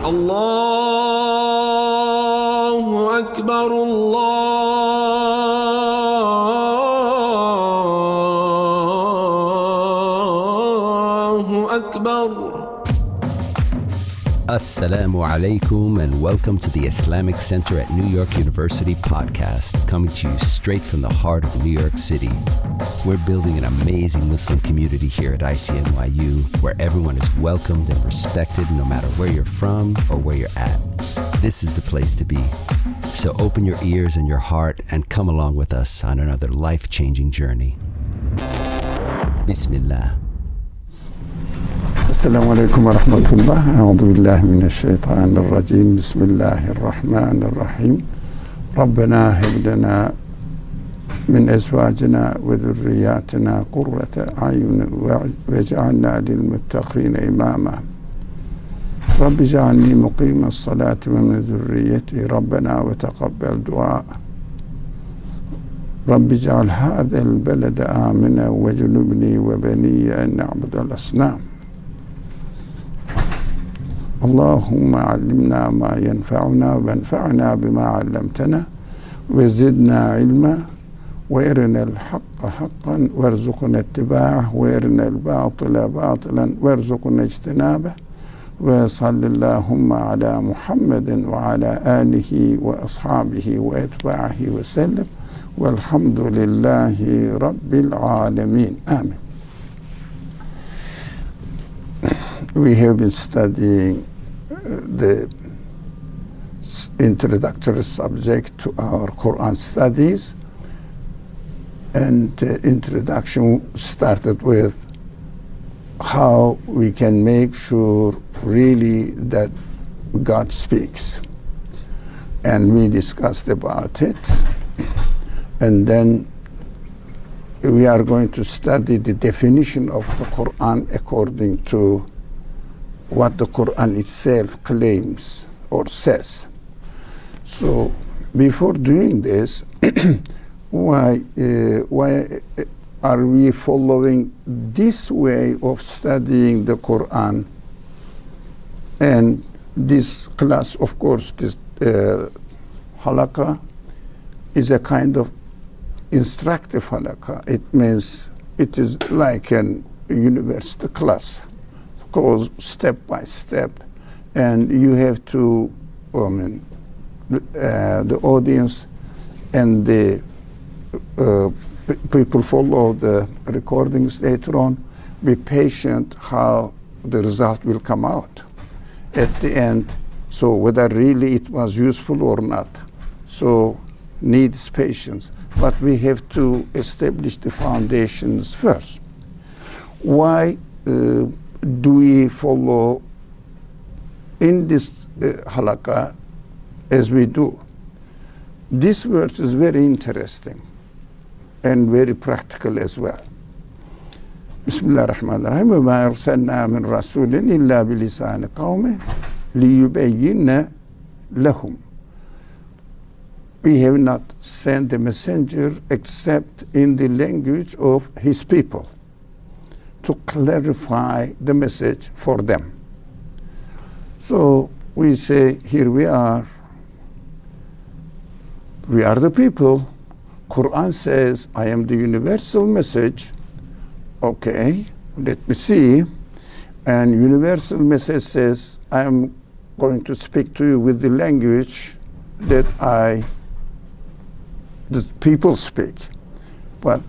الله أكبر الله أكبر. Assalamu alaikum and welcome to the Islamic Center at New York University podcast, coming to you straight from the heart of New York City. We're building an amazing Muslim community here at ICNYU where everyone is welcomed and respected no matter where you're from or where you're at. This is the place to be. So open your ears and your heart and come along with us on another life-changing journey. Bismillah. السلام عليكم ورحمة الله. أعوذ بالله من الشيطان الرجيم. بسم الله الرحمن الرحيم. ربنا هب لنا من أزواجنا وذرياتنا قرة أعين واجعلنا للمتقين إماما. رب اجعلني مقيم الصلاة ومن ذريتي ربنا وتقبل دعاء. رب اجعل هذا البلد آمنا واجنبني وبني أن نعبد الأصنام. اللهم علمنا ما ينفعنا وانفعنا بما علمتنا وزدنا علما وارنا الحق حقا وارزقنا اتباعه وارنا الباطل باطلا وارزقنا اجتنابه وصل اللهم على محمد وعلى آله وأصحابه وأتباعه وسلم والحمد لله رب العالمين. Amen. We have been studying the introductory subject to our Qur'an studies, and introduction started with how we can make sure really that God speaks, and we discussed about it, and then we are going to study the definition of the Qur'an according to what the Qur'an itself claims or says. So before doing this, why are we following this way of studying the Qur'an? And this class, of course, this halaqa is a kind of instructive halaqa. It means it is like an university class. Goes step by step, and you have to, the audience and the people follow the recordings later on, be patient how the result will come out at the end. So whether really it was useful or not, so needs patience. But we have to establish the foundations first. Why do we follow in this halaqah as we do? This verse is very interesting and very practical as well. Bismillah ar-Rahman ar-Rahim. وَمَا أَرْسَلْنَا مِنْ رَسُولٍ إِلَّا بِلِسَانِ قَوْمِهِ لِيُبَيِّنَ لَهُمْ. We have not sent a messenger except in the language of his people, to clarify the message for them. So we say, here we are the people. Qur'an says, I am the universal message. Okay, let me see. And universal message says, I am going to speak to you with the language that the people speak. But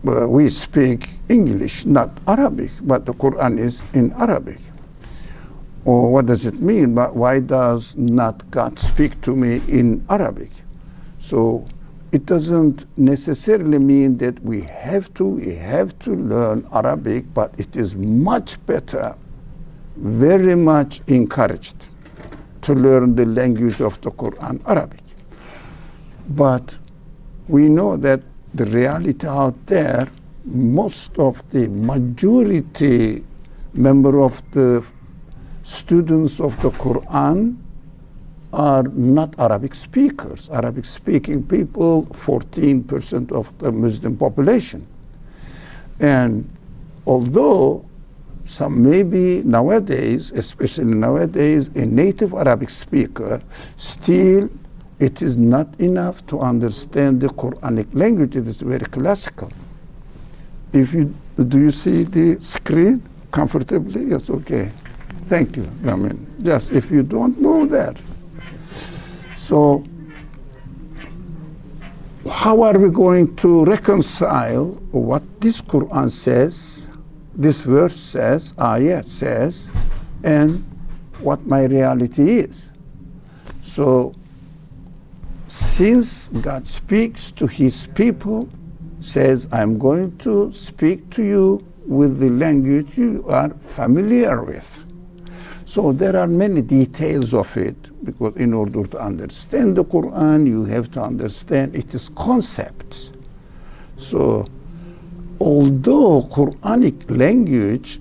we speak English, not Arabic, but the Qur'an is in Arabic. Or what does it mean? But why does not God speak to me in Arabic? So it doesn't necessarily mean that we have to learn Arabic, but it is much better, very much encouraged to learn the language of the Qur'an, Arabic. But we know that the reality out there, most of the majority member of the students of the Qur'an are not Arabic speakers. Arabic speaking people, 14% of the Muslim population. And although some maybe nowadays, especially nowadays, a native Arabic speaker, still it is not enough to understand the Quranic language. It is very classical. Do you see the screen comfortably? Yes, okay. Thank you. I mean, just if you don't know that. So, how are we going to reconcile what this Quran says, this verse says, ayat says, and what my reality is? So, since God speaks to his people, says, I'm going to speak to you with the language you are familiar with. So there are many details of it, because in order to understand the Quran, you have to understand its concepts. So although Quranic language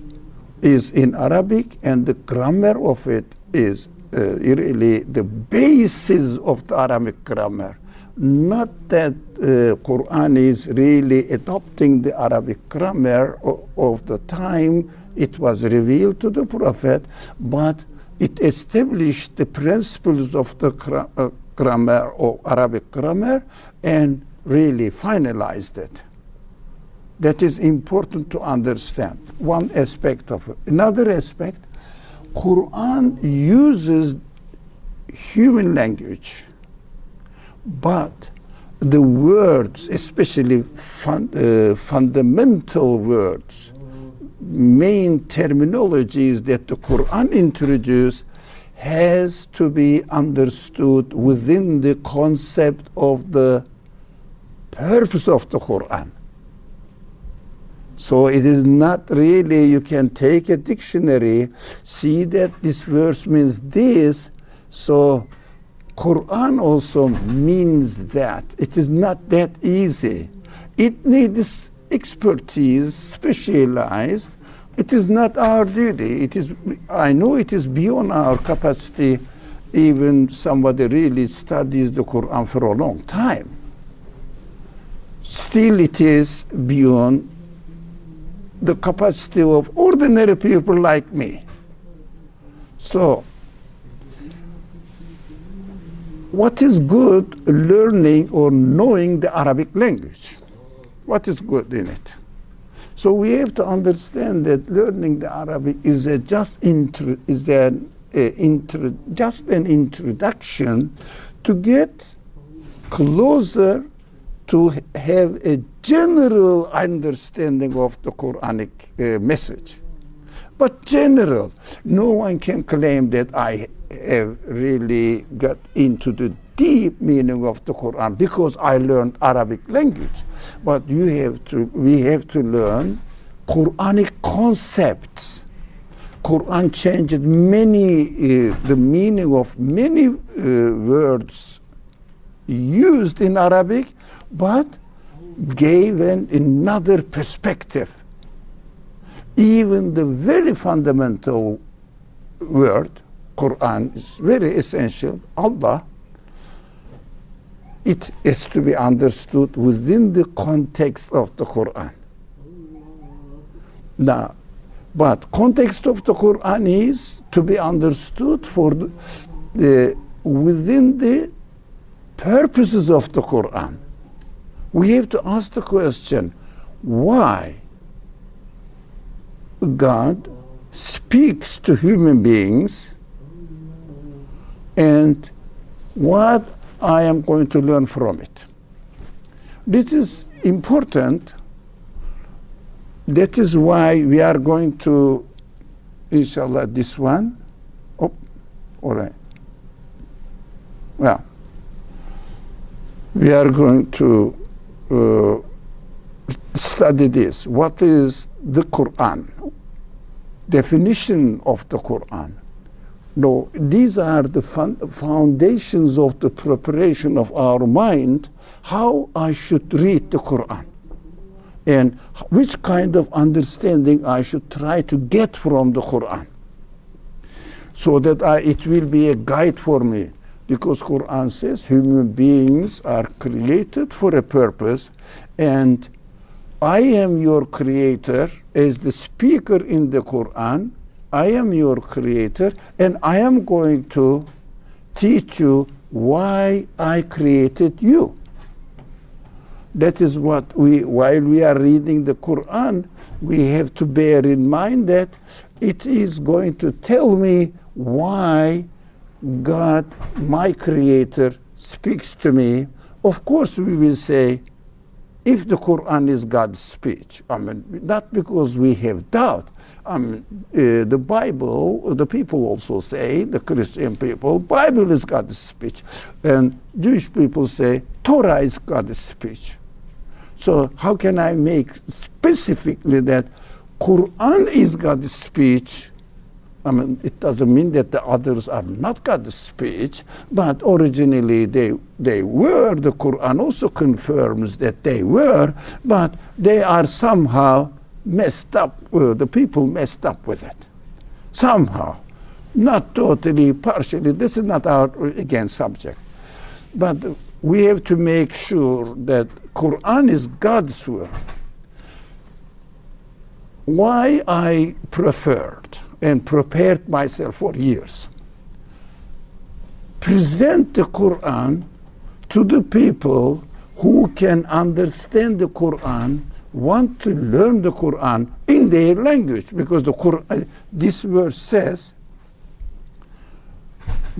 is in Arabic and the grammar of it is really the basis of the Arabic grammar, not that Quran is really adopting the Arabic grammar of the time it was revealed to the Prophet, but it established the principles of the grammar or Arabic grammar and really finalized it. That is important to understand. One aspect of it. Another aspect, Quran uses human language, but the words, especially fundamental words, main terminologies that the Quran introduced, has to be understood within the concept of the purpose of the Quran. So it is not really, you can take a dictionary, see that this verse means this, so Quran also means that. It is not that easy. It needs expertise, specialized. It is not our duty. It is, I know it is beyond our capacity. Even somebody really studies the Quran for a long time. Still it is beyond the capacity of ordinary people like me. So, what is good learning or knowing the Arabic language? What is good in it? So we have to understand that learning the Arabic is just an introduction to get closer to have a general understanding of the Quranic message. But general, no one can claim that I have really got into the deep meaning of the Quran because I learned Arabic language. But we have to learn Quranic concepts. Quran changed the meaning of many words used in Arabic, but gave another perspective. Even the very fundamental word, Quran, is very essential, Allah, it is to be understood within the context of the Quran. Now, but context of the Quran is to be understood for within the purposes of the Quran. We have to ask the question, why God speaks to human beings, and what I am going to learn from it. This is important. That is why we are going to, inshallah, this one. Oh, all right. Well, we are going to study this. What is the Quran? Definition of the Quran. No, these are the foundations of the preparation of our mind, how I should read the Quran, and which kind of understanding I should try to get from the Quran, so that it will be a guide for me. Because Quran says human beings are created for a purpose, and I am your creator, as the speaker in the Quran. I am your creator, and I am going to teach you why I created you. That is what while we are reading the Quran, we have to bear in mind that it is going to tell me why God, my creator, speaks to me. Of course, we will say, if the Quran is God's speech, not because we have doubt. The Bible, the people also say, the Christian people, Bible is God's speech. And Jewish people say, Torah is God's speech. So how can I make specifically that Quran is God's speech? It doesn't mean that the others are not God's speech, but originally they were. The Quran also confirms that they were, but they are somehow messed up. The people messed up with it. Somehow. Not totally, partially. This is not our, again, subject. But we have to make sure that Quran is God's word. Why I preferred and prepared myself for years. Present the Quran to the people who can understand the Quran, want to learn the Quran in their language. Because the Quran, this verse says,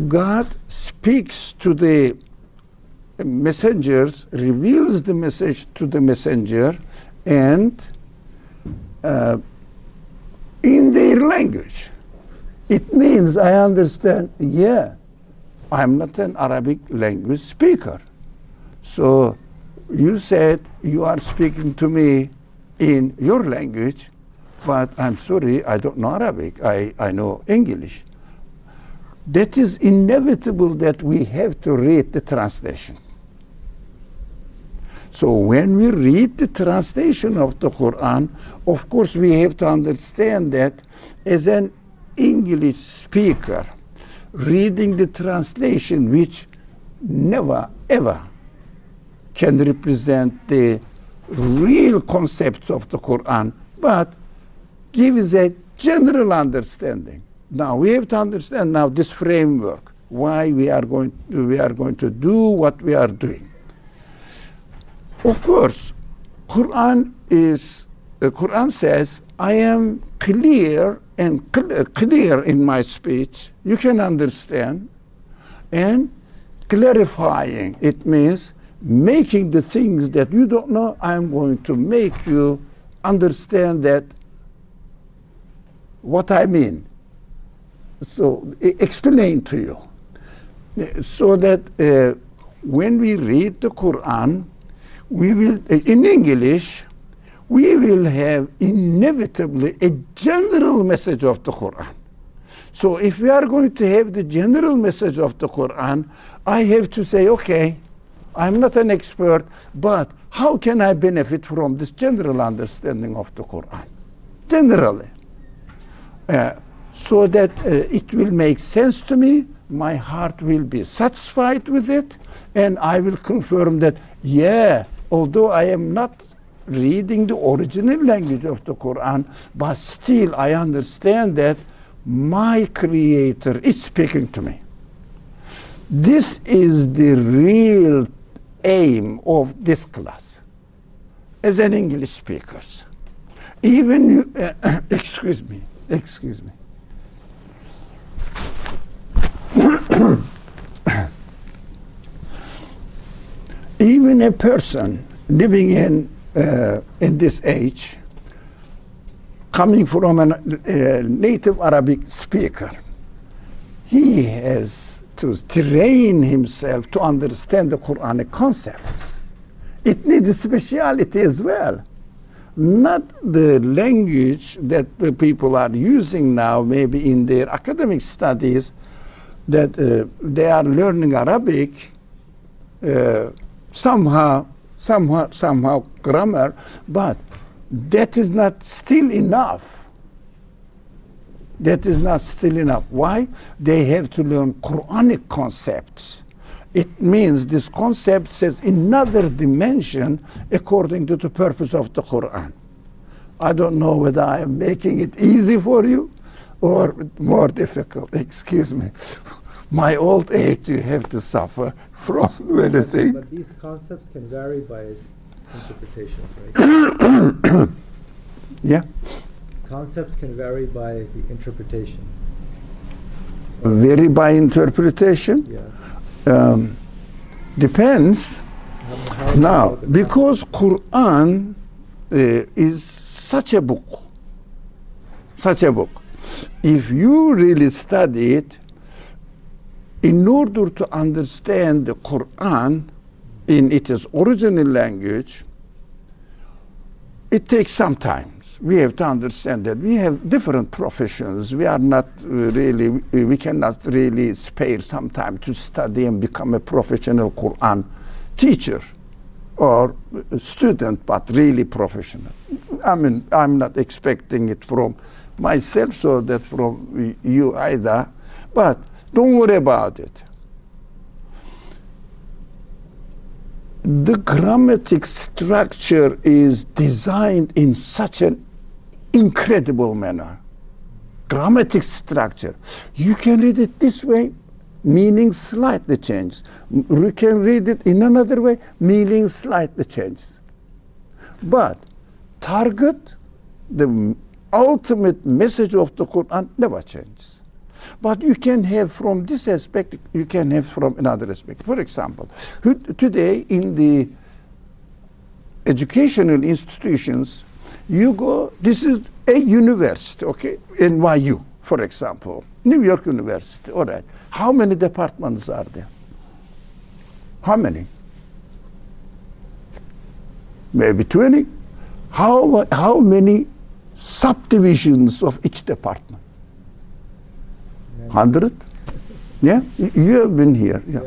God speaks to the messengers, reveals the message to the messenger, and in their language. It means I understand, yeah, I'm not an Arabic language speaker. So you said you are speaking to me in your language, but I'm sorry, I don't know Arabic. I know English. That is inevitable that we have to read the translation. So when we read the translation of the Quran, of course we have to understand that as an English speaker, reading the translation, which never ever can represent the real concepts of the Quran, but gives a general understanding. Now we have to understand now this framework, why we are going to do what we are doing. Of course, Quran says, I am clear and clear in my speech. You can understand. And clarifying, it means making the things that you don't know, I'm going to make you understand that what I mean. So explain to you. So that when we read the Quran, we will, in English, we will have inevitably a general message of the Quran. So if we are going to have the general message of the Quran, I have to say, okay, I'm not an expert, but how can I benefit from this general understanding of the Quran? Generally. So that it will make sense to me, my heart will be satisfied with it, and I will confirm that, yeah, although I am not reading the original language of the Quran, but still I understand that my Creator is speaking to me. This is the real aim of this class as an English speaker. Even you, excuse me. Even a person living in this age, coming from a native Arabic speaker, he has to train himself to understand the Quranic concepts. It needs speciality as well. Not the language that the people are using now, maybe in their academic studies, that they are learning Arabic, somehow grammar, but that is not still enough. That is not still enough. Why? They have to learn Quranic concepts. It means this concept says another dimension according to the purpose of the Qur'an. I don't know whether I am making it easy for you or more difficult. Excuse me. My old age, you have to suffer from many things. But these concepts can vary by interpretation, right? Yeah. Concepts can vary by the interpretation. Vary by interpretation? Yeah. Depends. How Now, about the because Qur'an is such a book, if you really study it, in order to understand the Qur'an in its original language, it takes some time. We have to understand that we have different professions. We are not really, we cannot really spare some time to study and become a professional Qur'an teacher or student, but really professional. I mean, I'm not expecting it from myself, so that from you either, but don't worry about it. The grammatic structure is designed in such an incredible manner. Grammatic structure. You can read it this way, meaning slightly changes. You can read it in another way, meaning slightly changes. But target, the ultimate message of the Quran never changes. But you can have from this aspect, you can have from another aspect. For example, today in the educational institutions, you go, this is a university, okay, NYU, for example, New York University, all right. How many departments are there? How many? Maybe 20. How many subdivisions of each department? 100? Yeah, you have been here. Yeah.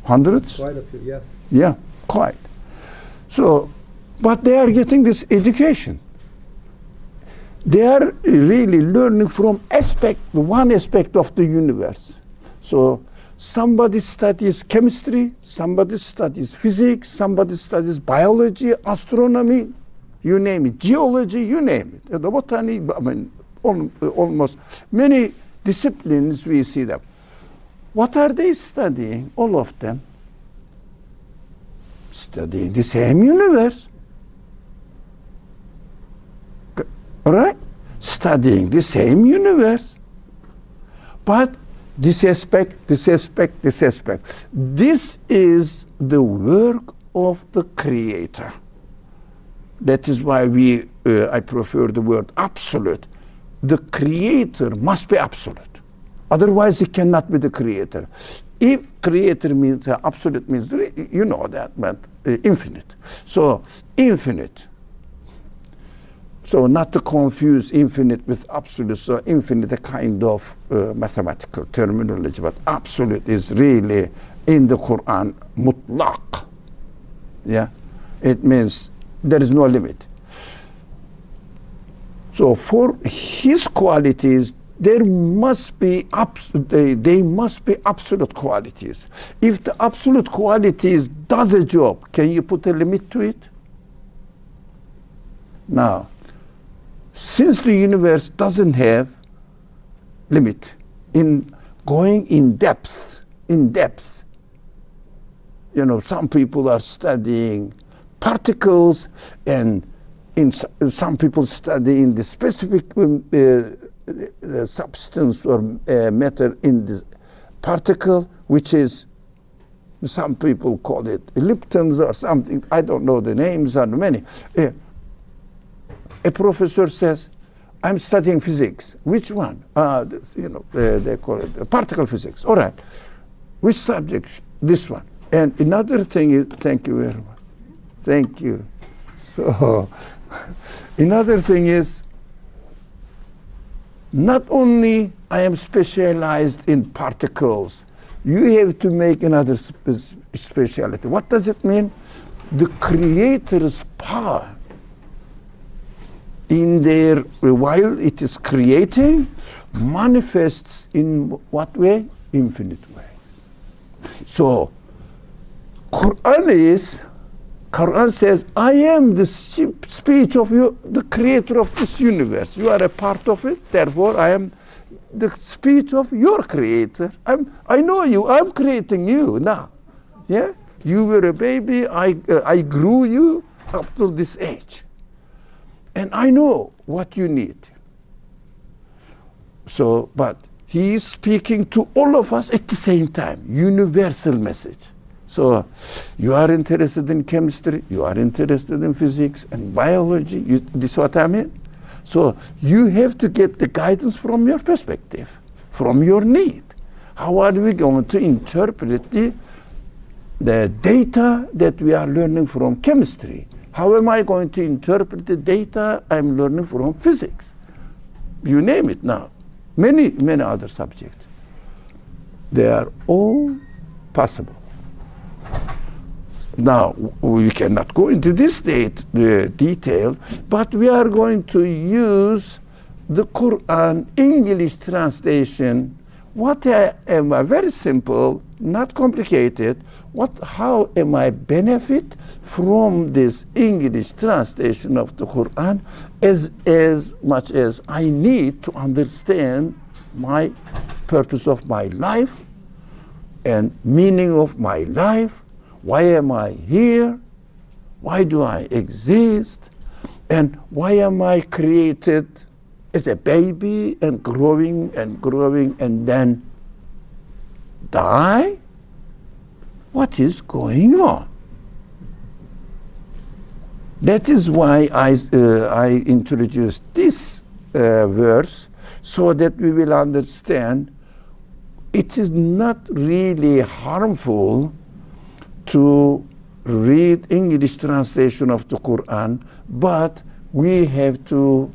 Hundreds? Quite a few, yes. Yeah, quite. So, but they are getting this education. They are really learning from one aspect of the universe. So somebody studies chemistry, somebody studies physics, somebody studies biology, astronomy, you name it, geology, you name it. The botany, I mean, almost many disciplines we see them. What are they studying? All of them studying the same universe. All right? Studying the same universe. But this aspect, this aspect, this aspect. This is the work of the Creator. That is why I prefer the word absolute. The Creator must be absolute. Otherwise, it cannot be the Creator. If Creator means absolute, means, you know that, but infinite. So, infinite. So not to confuse infinite with absolute. So infinite, a kind of mathematical terminology, but absolute is really in the Quran mutlaq. Yeah, it means there is no limit. So for His qualities, there must be they must be absolute qualities. If the absolute qualities does a job, can you put a limit to it? Now, since the universe doesn't have limit in going in depth, you know, some people are studying particles, and some people study in the specific substance or matter in the particle, which is, some people call it leptons or something. I don't know the names are many. A professor says, I'm studying physics. Which one? They call it particle physics. All right. Which subject? This one. And another thing is, thank you very much. Thank you. So, another thing is, not only I am specialized in particles, you have to make another specialty. What does it mean? The Creator's power in there, while it is creating, manifests in what way? Infinite ways. So Quran says, I am the speech of you, the creator of this universe. You are a part of it, therefore I am the speech of your creator. I know you, I'm creating you now. Yeah? You were a baby, I grew you up to this age. And I know what you need. So, but he is speaking to all of us at the same time, universal message. So you are interested in chemistry, you are interested in physics and biology, this is what I mean? So you have to get the guidance from your perspective, from your need. How are we going to interpret the data that we are learning from chemistry? How am I going to interpret the data I'm learning from physics? You name it now. Many other subjects. They are all possible. Now, we cannot go into this detail, but we are going to use the Qur'an English translation. Very simple, not complicated. How am I benefit from this English translation of the Qur'an as much as I need to understand my purpose of my life and meaning of my life. Why am I here? Why do I exist? And why am I created as a baby and growing and then die? What is going on? That is why I introduced this verse, so that we will understand it is not really harmful to read English translation of the Quran, but we have to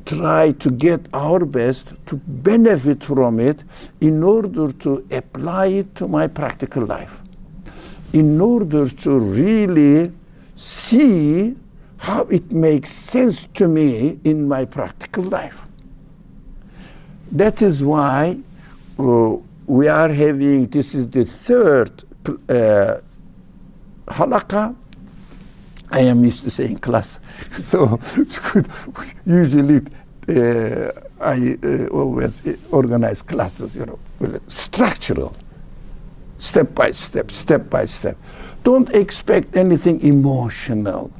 try to get our best to benefit from it in order to apply it to my practical life, in order to really see how it makes sense to me in my practical life. That is why we are having, this is the third halaqa. I am used to saying class. So usually I always organize classes, structural, step by step. Don't expect anything emotional.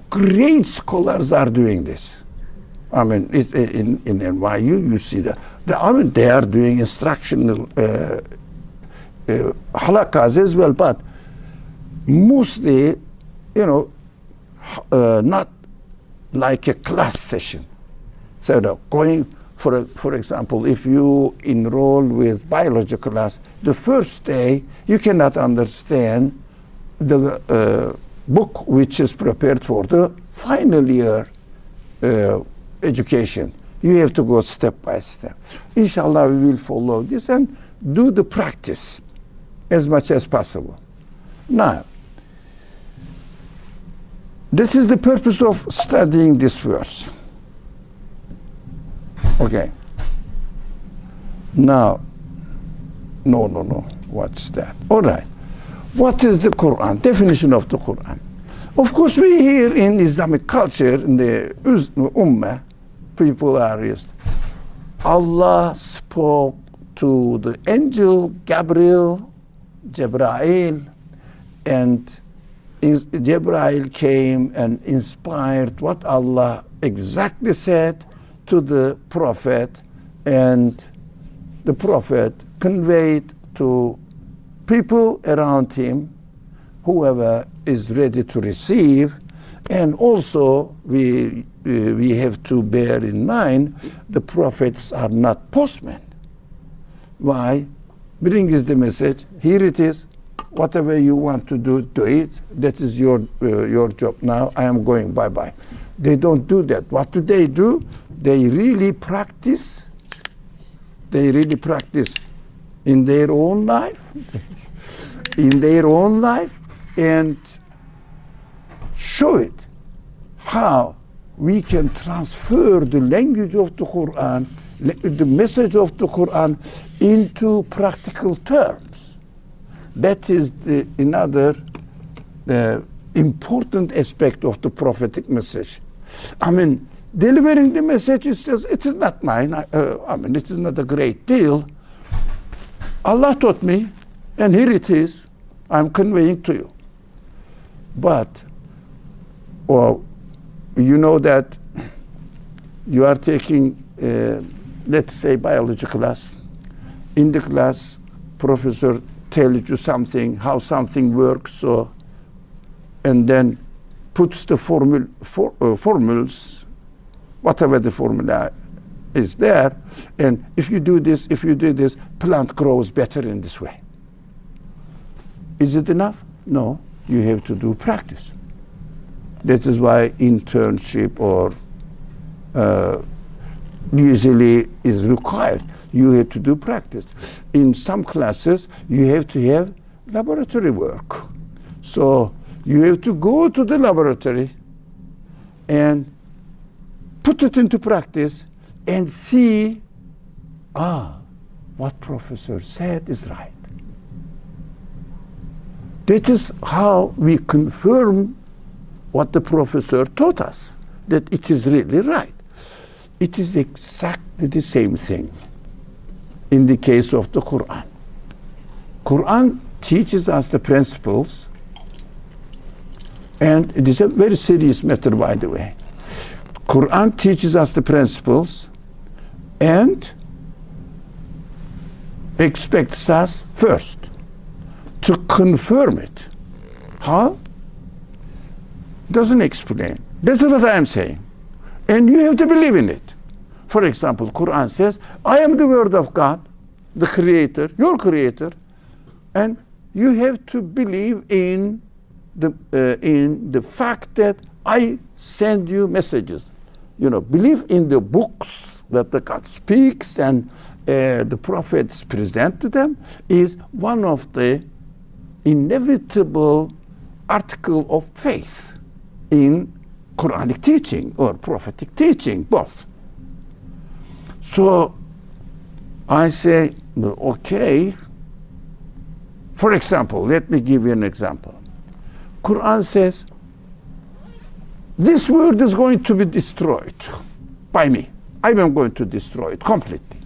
Great scholars are doing this. I mean, in NYU, you see that. They are doing instructional halaqas as well, but mostly, not like a class session. So going, for example, if you enroll with biology class, the first day you cannot understand the book which is prepared for the final year education. You have to go step by step. Inshallah, we will follow this and do the practice as much as possible. Now, this is the purpose of studying this verse. Okay. Now, no. What's that? All right. What is the Quran? Definition of the Quran. Of course, we hear in Islamic culture, in the Ummah, people are used. Allah spoke to the angel Gabriel, Jibreel, and Jibreel came and inspired what Allah exactly said to the Prophet, and the Prophet conveyed to people around him, whoever is ready to receive. And also we have to bear in mind the prophets are not postmen. Why? Bring us the message, here it is, whatever you want to do, do it. That is your job now. I am going, bye-bye. They don't do that. What do? They really practice. They really practice in their own life, and show it how we can transfer the language of the Quran, the message of the Quran into practical terms. That is another important aspect of the prophetic message. I mean, delivering the message is just, it is not mine. I mean, it is not a great deal. Allah taught me, and here it is. I'm conveying to you. But, well, you know that you are taking, let's say, biology class. In the class, professor tells you something, how something works, so, and then puts the formulas, whatever the formula is there, and if you do this, plant grows better in this way. Is it enough? No, you have to do practice. That is why internship or usually is required. You have to do practice. In some classes, you have to have laboratory work. So you have to go to the laboratory and put it into practice and see, what professor said is right. That is how we confirm what the professor taught us, that it is really right. It is exactly the same thing in the case of the Qur'an. Qur'an teaches us the principles, and it is a very serious matter, by the way. Qur'an teaches us the principles and expects us first to confirm it. How? Doesn't explain. That's what I am saying. And you have to believe in it. For example, Qur'an says, I am the word of God, the creator, your creator, and you have to believe in the fact that I send you messages. You know, believe in the books that the God speaks and the prophets present to them is one of the inevitable article of faith in Quranic teaching or prophetic teaching, both. So I say, okay. For example, let me give you an example. Quran says, this world is going to be destroyed by me. I am going to destroy it completely.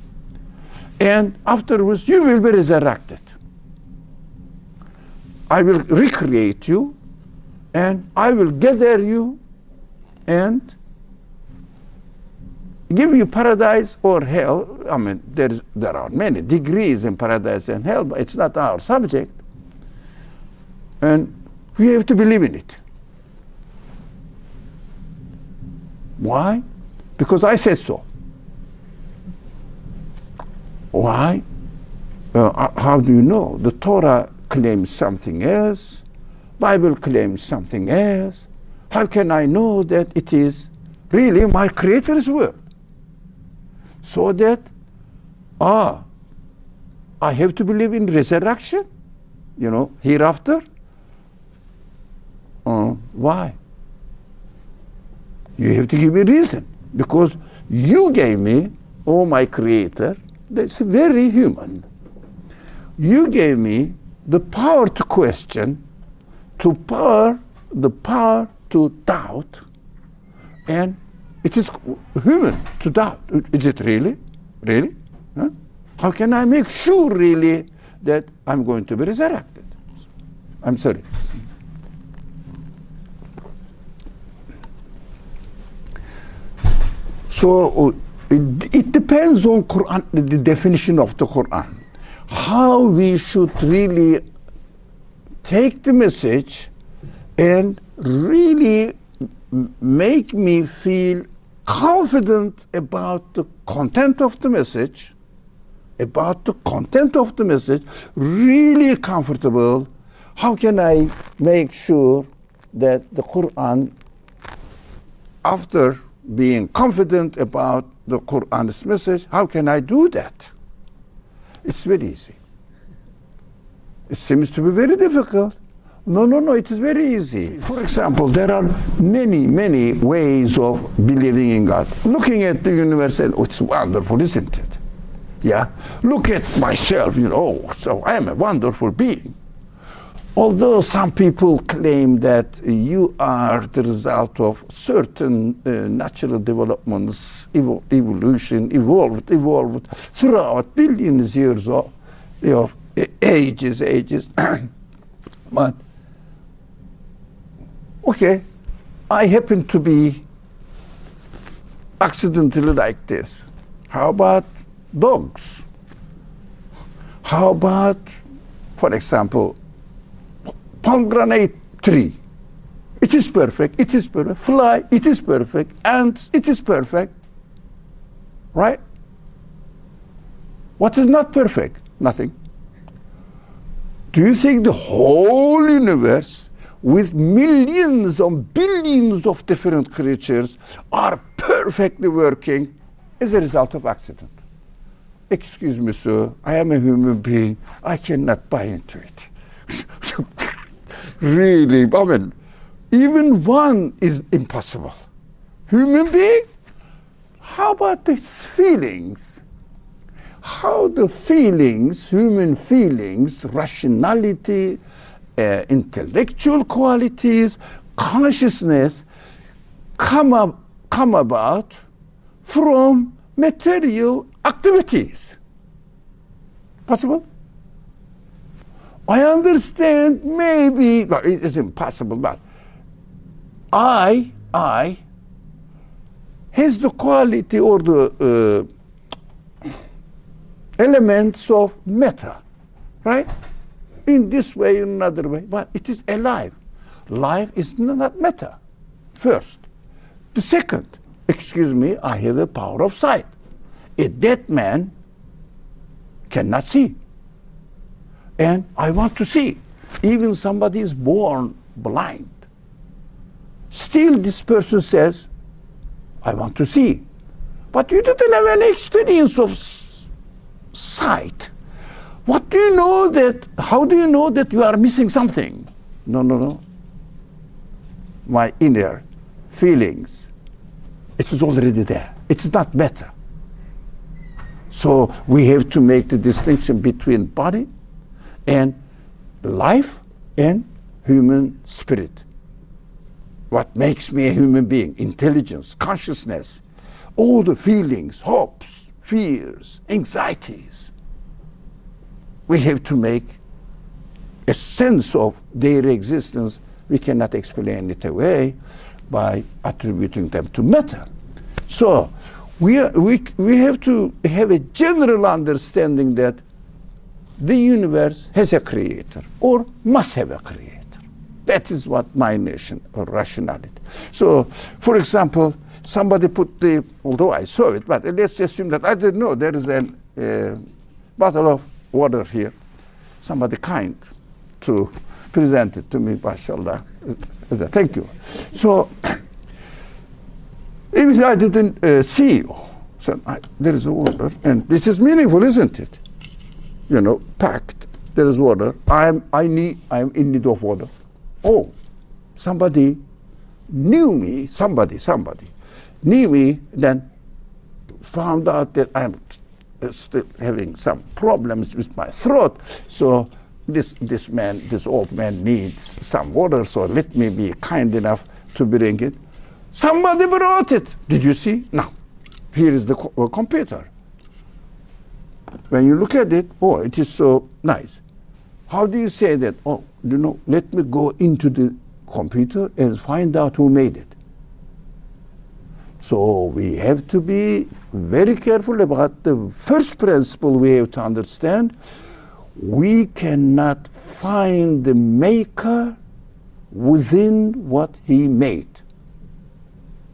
And afterwards, you will be resurrected. I will recreate you, and I will gather you, and give you paradise or hell. I mean, there are many degrees in paradise and hell, but it's not our subject. And we have to believe in it. Why? Because I said so. Why? How do you know? The Torah claims something else. Bible claims something else. How can I know that it is really my Creator's word? So that, I have to believe in resurrection, hereafter. Why? You have to give me a reason. Because you gave me, my Creator, that's very human. You gave me the power to question, the power to doubt, and it is human to doubt. Is it really? Really? Huh? How can I make sure really that I'm going to be resurrected? I'm sorry. So it depends on Quran, the definition of the Quran. How we should really take the message and really make me feel confident about the content of the message, really comfortable. How can I make sure that the Quran, after being confident about the Quran's message, how can I do that? It's very easy. It seems to be very difficult. No, it is very easy. For example, there are many ways of believing in God. Looking at the universe, it's wonderful, isn't it? Yeah. Look at myself, so I am a wonderful being. although some people claim that you are the result of certain natural developments, evolution, evolved throughout billions of years of ages. But, okay, I happen to be accidentally like this. How about dogs? How about, for example, pomegranate tree? It is perfect, it is perfect. Fly, it is perfect. Ants, it is perfect. Right? What is not perfect? Nothing. Do you think the whole universe with millions and billions of different creatures are perfectly working as a result of accident? Excuse me, sir, I am a human being. I cannot buy into it. Really, I mean, even one is impossible. Human being? How about these feelings? How the feelings, human feelings, rationality, intellectual qualities, consciousness come about from material activities? Possible? I understand maybe, well, it is impossible, but I has the quality or the elements of matter, right? In this way, in another way, but it is alive. Life is not matter, first. The second, excuse me, I have a power of sight. A dead man cannot see. And I want to see. Even somebody is born blind. Still this person says, I want to see. But you didn't have any experience of sight. What do you know that, how do you know that you are missing something? No. My inner feelings, it is already there. It's not matter. So we have to make the distinction between body and life and human spirit. What makes me a human being? Intelligence, consciousness, all the feelings, hopes, fears, anxieties. We have to make a sense of their existence. We cannot explain it away by attributing them to matter. So we have to have a general understanding that the universe has a creator or must have a creator. That is what my notion or rationality. So, for example, somebody put the, although I saw it, but let's assume that I didn't know there is a bottle of water here. Somebody kind to present it to me, mashallah. Thank you. So, even I didn't see you. So there is water, and this is meaningful, isn't it? You know, packed. There is water. I'm in need of water. Oh, somebody knew me. Somebody knew me. Then found out that I'm still having some problems with my throat. So this old man needs some water. So let me be kind enough to bring it. Somebody brought it. Did you see? No. Here is the computer. When you look at it, oh, it is so nice. How do you say that? Oh, you know, let me go into the computer and find out who made it. So we have to be very careful about the first principle we have to understand. We cannot find the maker within what he made.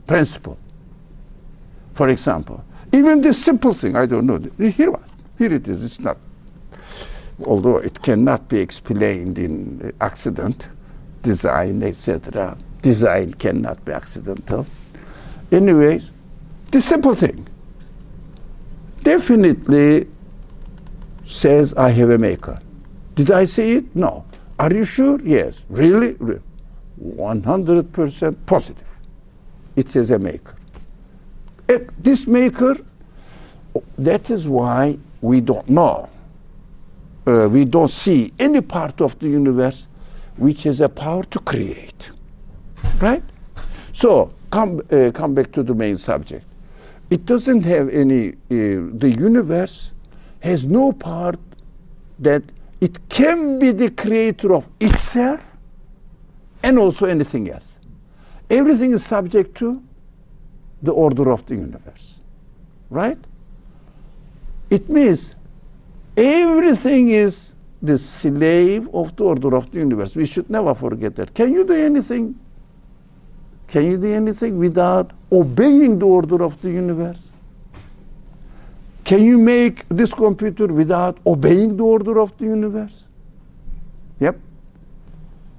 Principle. For example, even this simple thing, I don't know. Here it is. It's not, although it cannot be explained in accident, design, etc. Design cannot be accidental. Anyways, the simple thing definitely says I have a maker. Did I see it? No. Are you sure? Yes. Really? 100% positive. It is a maker. This maker, that is why we don't know. We don't see any part of the universe which has a power to create. Right? So, come back to the main subject. It doesn't have any, the universe has no part that it can be the creator of itself and also anything else. Everything is subject to the order of the universe. Right? It means everything is the slave of the order of the universe. We should never forget that. Can you do anything? Can you do anything without obeying the order of the universe? Can you make this computer without obeying the order of the universe? Yep.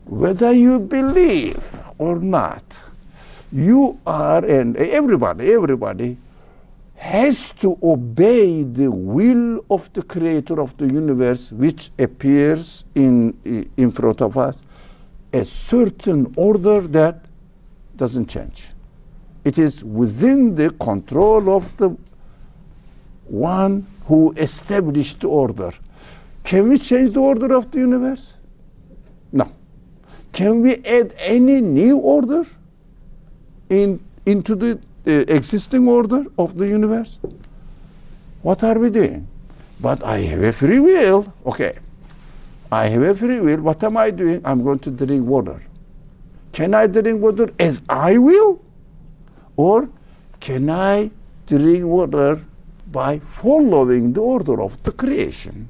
Whether you believe or not, you are, and everybody has to obey the will of the creator of the universe, which appears in front of us, a certain order that doesn't change. It is within the control of the one who established the order. Can we change the order of the universe? No. Can we add any new order into the existing order of the universe? What are we doing? But I have a free will. Okay. I have a free will. What am I doing? I'm going to drink water. Can I drink water as I will? Or can I drink water by following the order of the creation?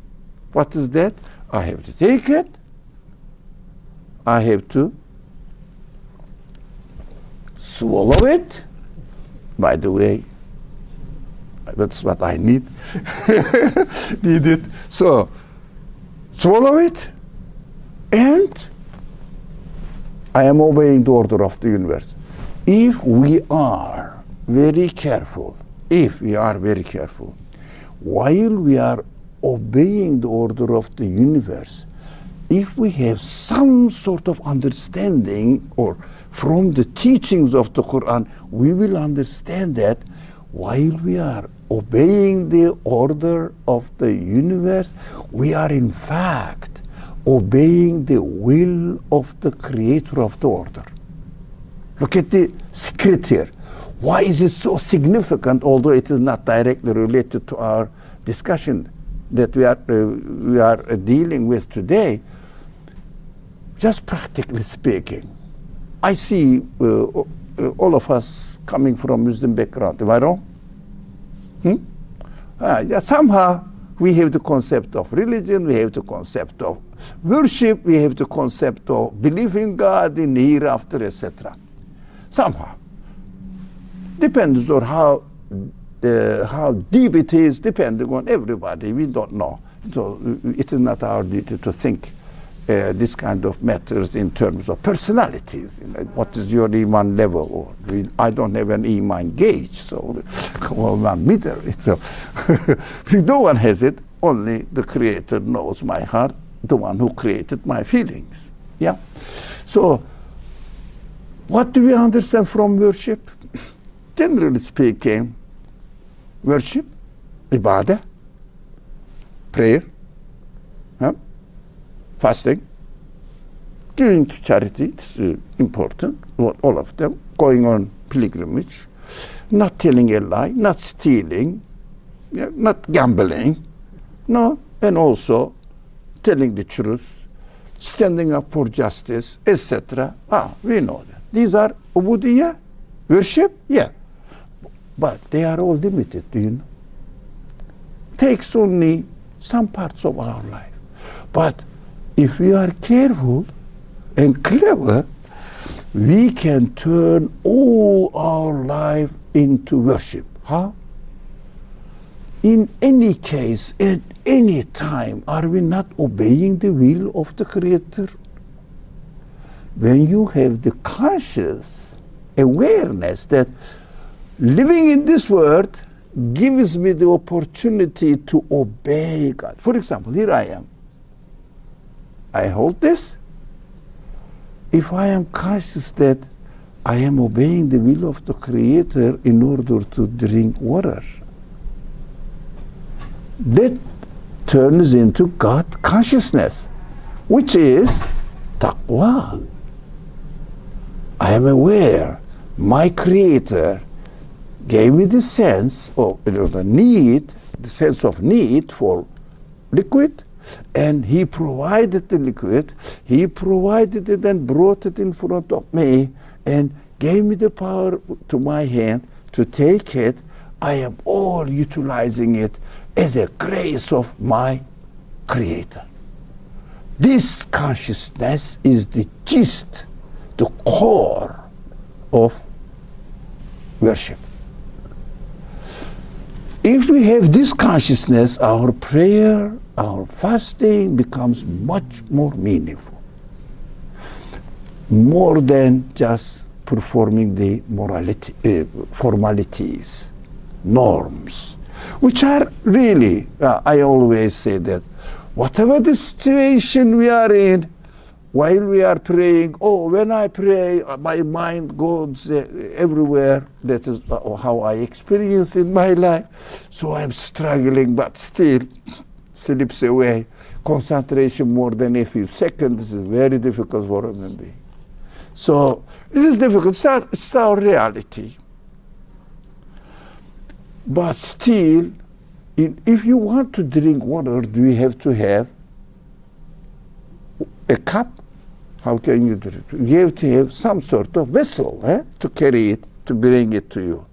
What is that? I have to take it. I have to swallow it. By the way, that's what I need. Need it. So, swallow it, and I am obeying the order of the universe. If we are very careful, while we are obeying the order of the universe, if we have some sort of understanding or from the teachings of the Qur'an, we will understand that while we are obeying the order of the universe, we are in fact obeying the will of the creator of the order. Look at the secret here. Why is it so significant, although it is not directly related to our discussion that we are dealing with today? Just practically speaking, I see all of us coming from Muslim background. Am I wrong? Yeah, somehow we have the concept of religion, we have the concept of worship, we have the concept of believing God in hereafter, etc. Somehow. Depends on how deep it is, depending on everybody. We don't know. So it is not our duty to think this kind of matters in terms of personalities. You know, what is your iman level? Or I don't have an iman gauge, so 1 meter. So no one has it. Only the Creator knows my heart, the one who created my feelings. Yeah. So, what do we understand from worship? Generally speaking, worship, ibadah, prayer, fasting, giving to charity, it's important, all of them, going on pilgrimage, not telling a lie, not stealing, not gambling, no, and also telling the truth, standing up for justice, etc. We know that. These are ubudiyah, worship, yeah. But they are all limited, do you know? Takes only some parts of our life. But if we are careful and clever, we can turn all our life into worship. How? In any case, at any time, are we not obeying the will of the Creator? When you have the conscious awareness that living in this world gives me the opportunity to obey God. For example, here I am. I hold this. If I am conscious that I am obeying the will of the Creator in order to drink water, that turns into God consciousness, which is taqwa. I am aware my Creator gave me the sense of the need, the sense of need for liquid, and He provided the liquid. He provided it and brought it in front of me and gave me the power to my hand to take it. I am all utilizing it as a grace of my Creator. This consciousness is the gist, the core of worship. If we have this consciousness, our prayer, our fasting becomes much more meaningful, more than just performing the formalities, norms, which are really, I always say that whatever the situation we are in, while we are praying, when I pray, my mind goes everywhere. That is how I experience in my life. So I'm struggling, but still slips away. Concentration more than a few seconds is very difficult for a human being. So this is difficult. It's our reality. But still, if you want to drink water, do you have to have a cup? How can you do it? You have to have some sort of vessel to carry it, to bring it to you.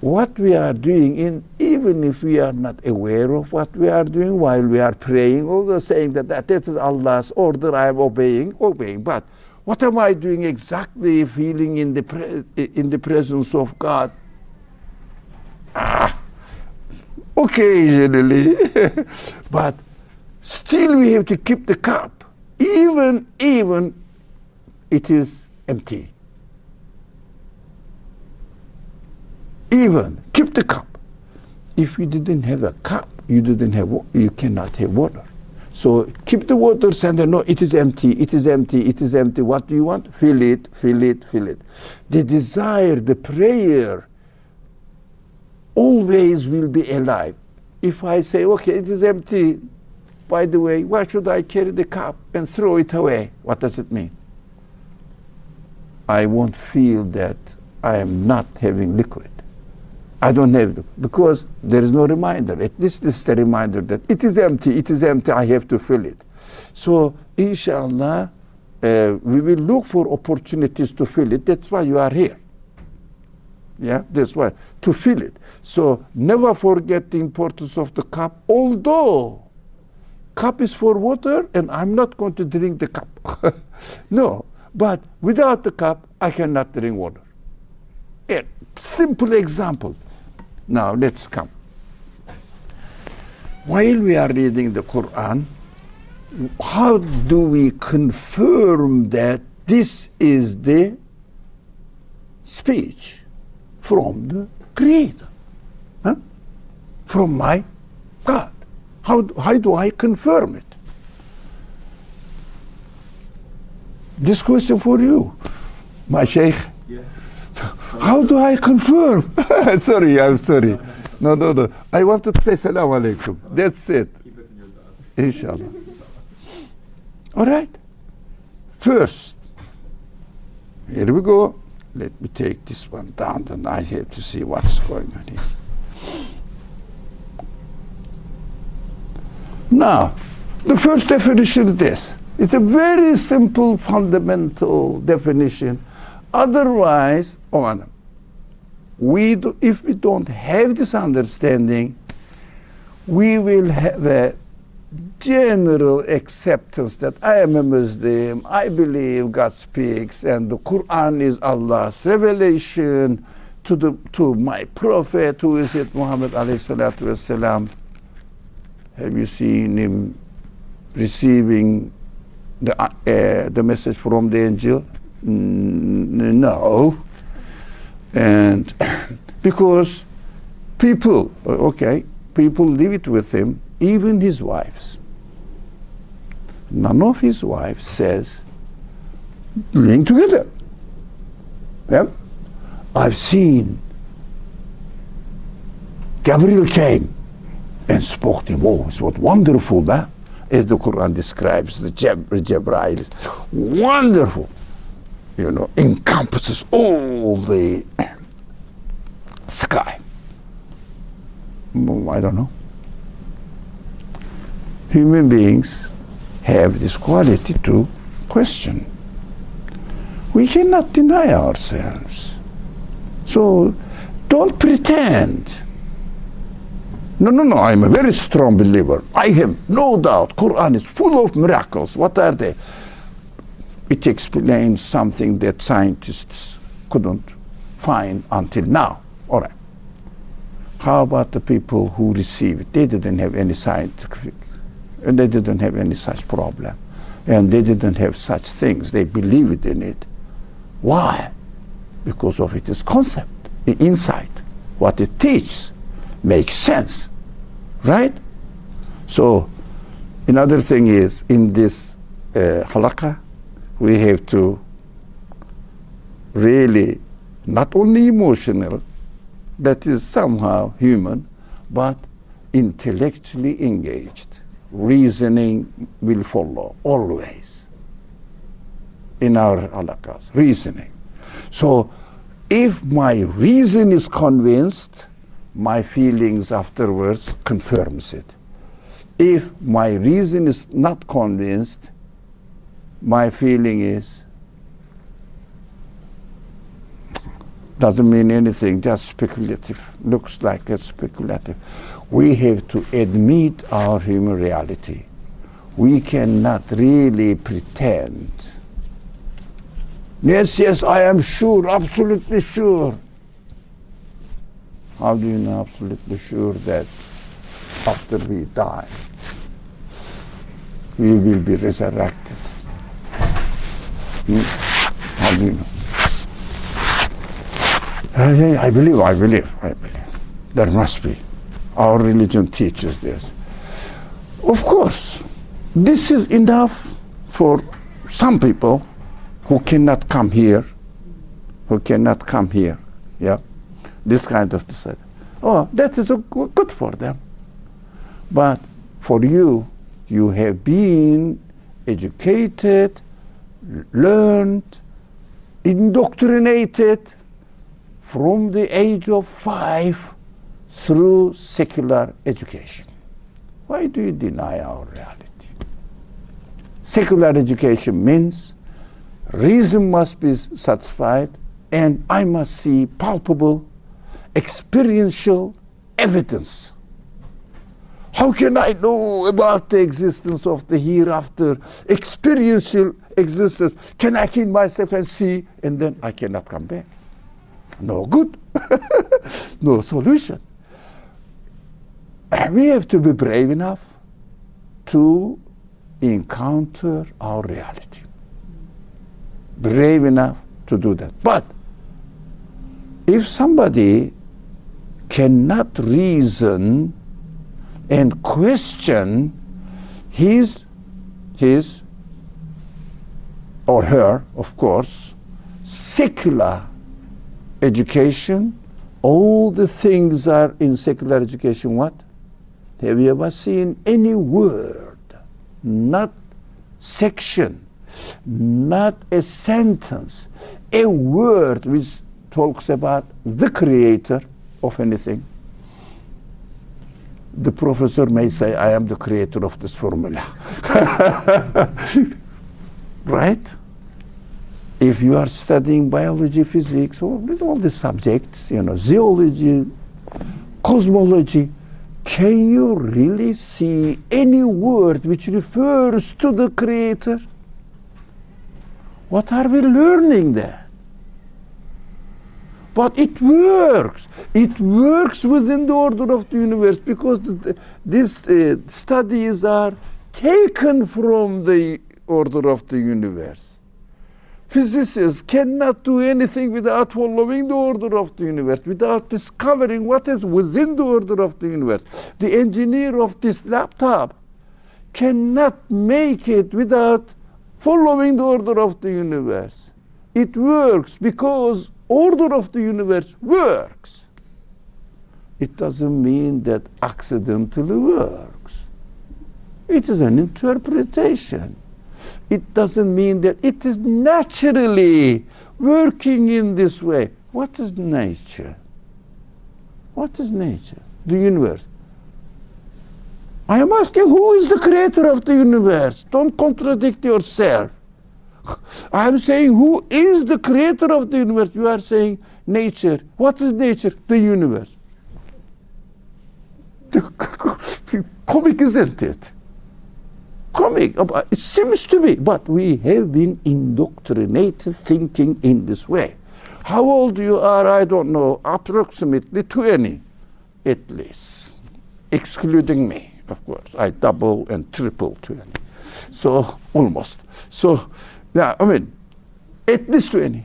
What we are doing, even if we are not aware of what we are doing while we are praying, although saying that is Allah's order, I am obeying. But what am I doing exactly, feeling in the presence of God? Occasionally. But still we have to keep the cup. Even it is empty. Even keep the cup. If you didn't have a cup, you cannot have water. So keep the water and no, it is empty, it is empty, it is empty. What do you want? Fill it, fill it, fill it. The desire, the prayer always will be alive. If I say, okay, it is empty, by the way, why should I carry the cup and throw it away? What does it mean? I won't feel that I am not having liquid. I don't have it because there is no reminder. At least this is the reminder that it is empty, I have to fill it. So, inshallah, we will look for opportunities to fill it. That's why you are here. Yeah, that's why, to fill it. So, never forget the importance of the cup, although cup is for water and I'm not going to drink the cup. No, but without the cup, I cannot drink water. A simple example. Now let's come. While we are reading the Qur'an, how do we confirm that this is the speech from the Creator? From my God. How do I confirm it? This question for you, my Sheikh. Yeah. How do I confirm? Sorry, I'm sorry. No. I want to say salam alaikum. That's it. Keep us in your thoughts. Inshallah. All right. First, here we go. Let me take this one down, and I have to see what's going on here. Now, the first definition is this. It's a very simple, fundamental definition. Otherwise, if we don't have this understanding, we will have a general acceptance that I am a Muslim, I believe God speaks, and the Qur'an is Allah's revelation to my prophet, who is it, Muhammad alayhi salatu wasalam. Have you seen him receiving the message from the angel? No. And because people live it with him, even his wives. None of his wives says, living together. Yeah? I've seen Gabriel came and spoke to him. Oh, it was wonderful, huh? as the Qur'an describes, the Jibreel is wonderful, encompasses all the sky. I don't know. Human beings have this quality to question. We cannot deny ourselves. So don't pretend. No, I'm a very strong believer. I have no doubt. Qur'an is full of miracles. What are they? It explains something that scientists couldn't find until now. All right. How about the people who receive it? They didn't have any scientific, and they didn't have any such problem. And they didn't have such things. They believed in it. Why? Because of its concept, the insight, what it teaches makes sense, right? So another thing is, in this halaqah, we have to really not only emotional, that is somehow human, but intellectually engaged. Reasoning will follow always in our halaqahs, reasoning. So if my reason is convinced, my feelings afterwards confirms it. If my reason is not convinced, my feeling is doesn't mean anything, just speculative, looks like it's speculative. We have to admit our human reality. We cannot really pretend. Yes, I am sure, absolutely sure. How do you know absolutely sure that after we die, we will be resurrected? How do you know? I believe. There must be. Our religion teaches this. Of course, this is enough for some people who cannot come here. Yeah, this kind of decision. Oh, that is good for them. But for you, you have been educated, learned, indoctrinated from the age of 5 through secular education. Why do you deny our reality? Secular education means reason must be satisfied, and I must see palpable, experiential evidence. How can I know about the existence of the hereafter? Experiential existence. Can I kill myself and see, and then I cannot come back? No good. No solution. We have to be brave enough to encounter our reality. Brave enough to do that. But if somebody cannot reason and question his or her, of course, secular education, all the things are in secular education. What? Have you ever seen any word, not section, not a sentence, a word which talks about the creator of anything? The professor may say, I am the creator of this formula. Right? If you are studying biology, physics, or all the subjects, zoology, cosmology, can you really see any word which refers to the creator? What are we learning there? But it works. It works within the order of the universe, because these studies are taken from the order of the universe. Physicists cannot do anything without following the order of the universe, without discovering what is within the order of the universe. The engineer of this laptop cannot make it without following the order of the universe. It works because order of the universe works. It doesn't mean that accidentally works. It is an interpretation. It doesn't mean that it is naturally working in this way. What is nature? What is nature? The universe. I am asking, who is the creator of the universe? Don't contradict yourself. I am saying, who is the creator of the universe? You are saying nature. What is nature? The universe. Comic, isn't it? Comic. It seems to be, but we have been indoctrinated thinking in this way. How old you are, I don't know, approximately 20 at least, excluding me, of course. I double and triple 20. So, almost. So, yeah, I mean, at least 20.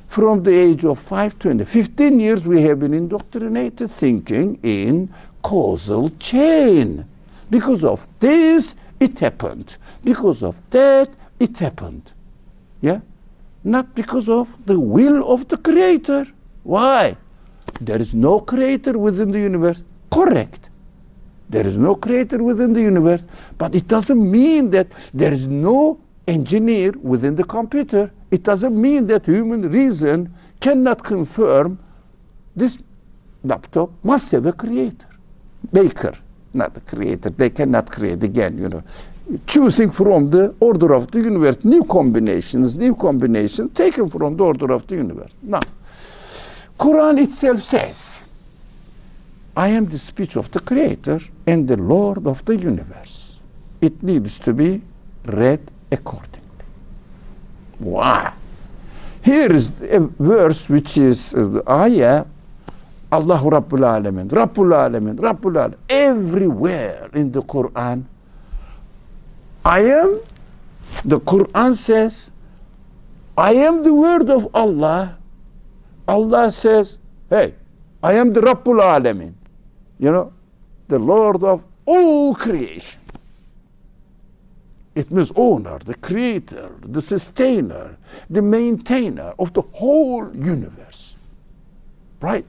From the age of 5 to 15 years, we have been indoctrinated thinking in causal chain. Because of this, it happened. Because of that, it happened. Yeah? Not because of the will of the creator. Why? There is no creator within the universe. Correct. There is no creator within the universe, but it doesn't mean that there is no engineer within the computer. It doesn't mean that human reason cannot confirm this laptop must have a creator. Maker, not a creator. They cannot create again, you know. Choosing from the order of the universe, new combinations taken from the order of the universe. Now, Qur'an itself says, I am the speech of the creator and the Lord of the universe. It needs to be read accordingly. Wow. Here is a verse which is the ayah, Allahu Rabbul Alamin, Rabbul Alamin, Rabbul Alamin. Everywhere in the Qur'an, the Qur'an says, I am the word of Allah. Allah says, hey, I am the Rabbul Alamin. You know, the Lord of all creation. It means owner, the creator, the sustainer, the maintainer of the whole universe. Right?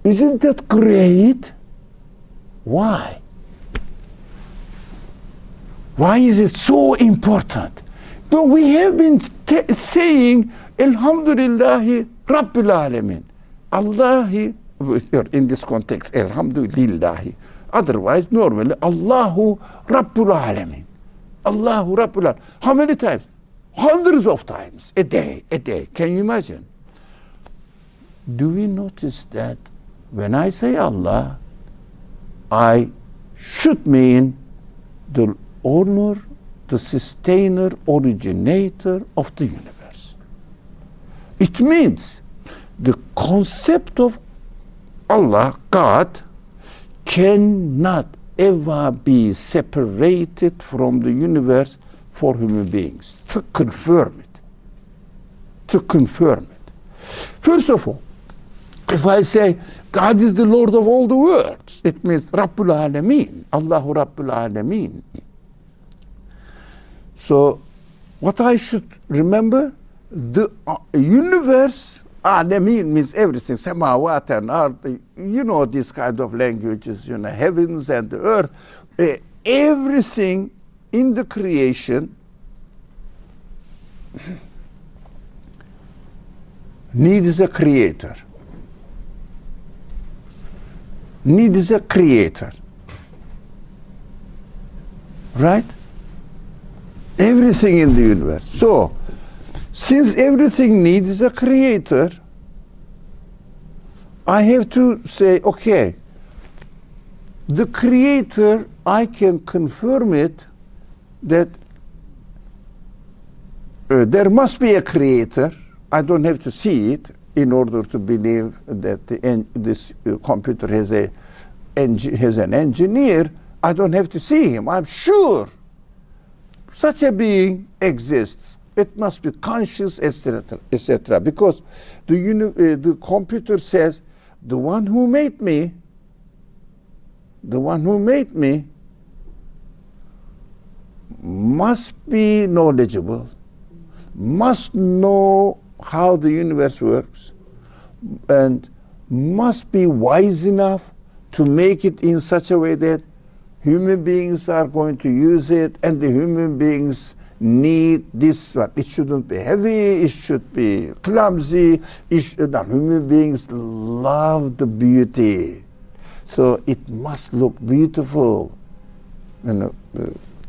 Isn't that great? Why? Why is it so important? Though we have been saying, Alhamdulillahi Rabbil Alamin. Allahi, in this context, Alhamdulillahi. Otherwise, normally, Allahu Rabbul Alamin. Allahu Rabbul Alamin. How many times? Hundreds of times a day. Can you imagine? Do we notice that when I say Allah, I should mean the owner, the sustainer, originator of the universe. It means the concept of Allah, God, cannot ever be separated from the universe for human beings. To confirm it. First of all, if I say God is the Lord of all the worlds, it means Rabbul Alameen, Allahu Rabbul Alameen. So, what I should remember, the universe, Alameen means everything, Samawat and earth, you know these kind of languages, you know, heavens and the earth, everything in the creation needs a creator. Needs a creator. Right? Everything in the universe. So, since everything needs a creator, I have to say, okay, the creator, I can confirm it that there must be a creator. I don't have to see it in order to believe that this computer has an engineer. I don't have to see him. I'm sure such a being exists. It must be conscious, etc., etc. Because the computer says, the one who made me must be knowledgeable, must know how the universe works, and must be wise enough to make it in such a way that human beings are going to use it, and the human beings need this one. It shouldn't be heavy, it should be clumsy. Human beings love the beauty. So it must look beautiful,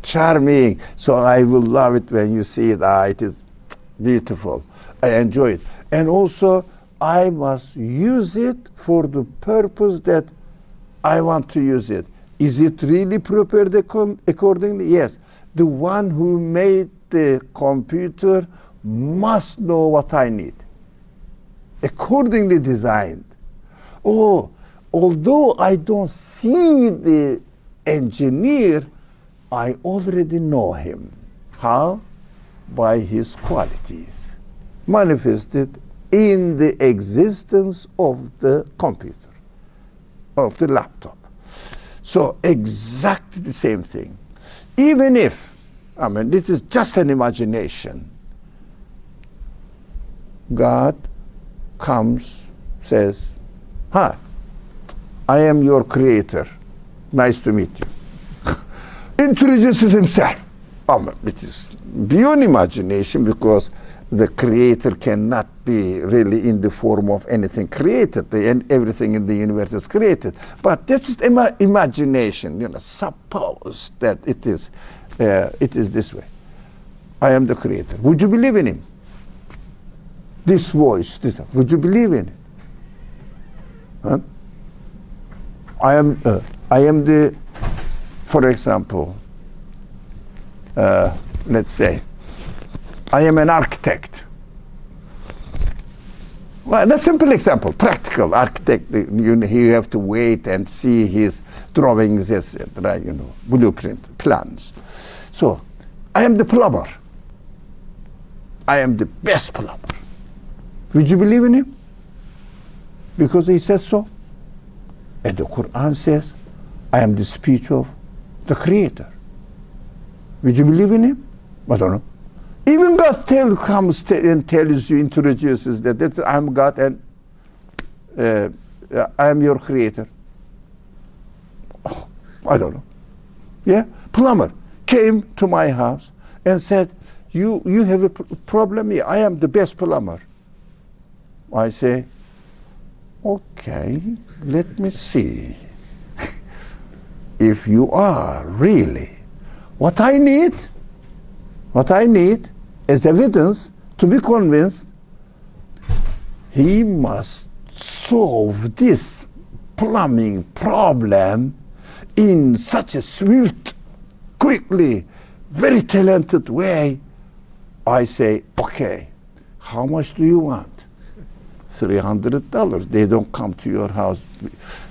charming. So I will love it when you see it. It is beautiful. I enjoy it. And also, I must use it for the purpose that I want to use it. Is it really prepared accordingly? Yes. The one who made the computer must know what I need. Accordingly designed. Although I don't see the engineer, I already know him. How? By his qualities, manifested in the existence of the computer, of the laptop. So exactly the same thing. Even if, this is just an imagination, God comes, says, "Hi, I am your creator. Nice to meet you." Introduces himself. It is beyond imagination, because the creator cannot be really in the form of anything created, and everything in the universe is created. But this is imagination. Suppose that it is this way. I am the creator. Would you believe in him? This voice, would you believe in it? Huh? I am the, for example, let's say, I am an architect. Well, that's a simple example. Practical architect, you have to wait and see his drawings, etc., blueprint, plans. So, I am the plumber. I am the best plumber. Would you believe in him? Because he says so. And the Qur'an says, I am the speech of the Creator. Would you believe in him? I don't know. Even God comes and tells you, introduces that I am God and I am your creator. I don't know. Yeah, plumber came to my house and said, you have a problem here. I am the best plumber. I say, okay, let me see if you are really. What I need as evidence to be convinced, he must solve this plumbing problem in such a swift, quickly, very talented way. I say, okay, how much do you want? $300. They don't come to your house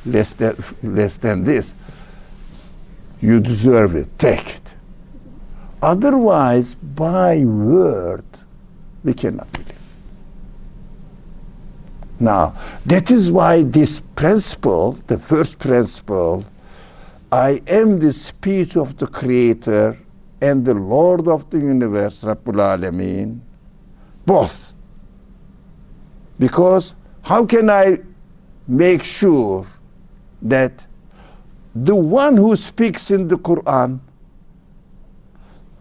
less than this. You deserve it. Take it. Otherwise, by word, we cannot believe. Now, that is why this principle, the first principle, I am the speech of the Creator and the Lord of the universe, Rabbul Alameen, both. Because how can I make sure that the one who speaks in the Qur'an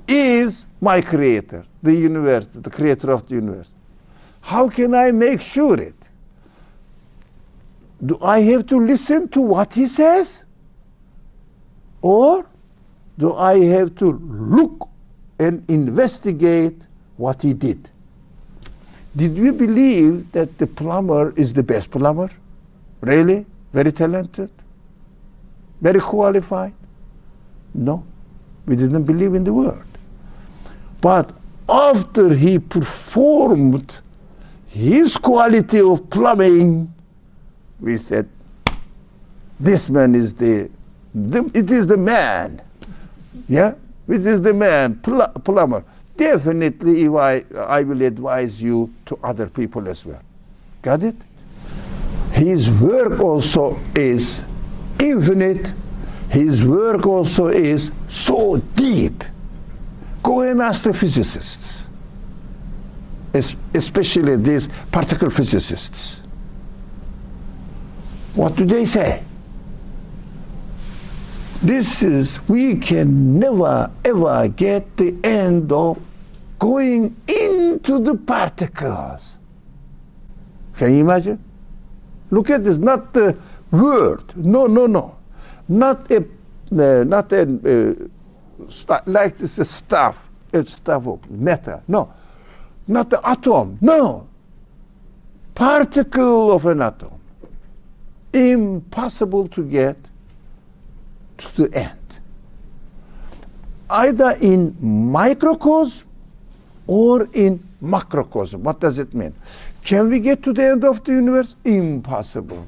is my Creator, the universe, the Creator of the universe? How can I make sure it? Do I have to listen to what he says? Or do I have to look and investigate what he did? Did we believe that the plumber is the best plumber? Really? Very talented? Very qualified? No. We didn't believe in the word. But after he performed his quality of plumbing, we said, this man is it is the man. Yeah? It is the man, plumber. Definitely, I will advise you to other people as well. Got it? His work also is infinite. His work also is so deep. Go and ask the physicists, especially these particle physicists. What do they say? we can never ever get the end of going into the particles. Can you imagine? Look at this, not the word, no. Not like this is stuff of matter, no. Not the atom, no. Particle of an atom. Impossible to get to the end. Either in microcosm or in macrocosm. What does it mean? Can we get to the end of the universe? Impossible.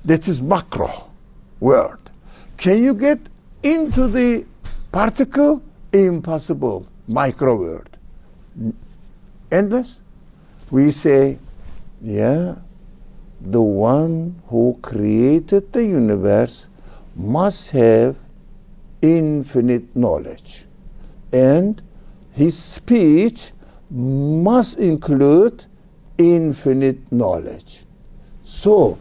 That is macro word. Can you get into the particle? Impossible. Micro word. Endless. We say, yeah, the one who created the universe must have infinite knowledge, and his speech must include infinite knowledge. So,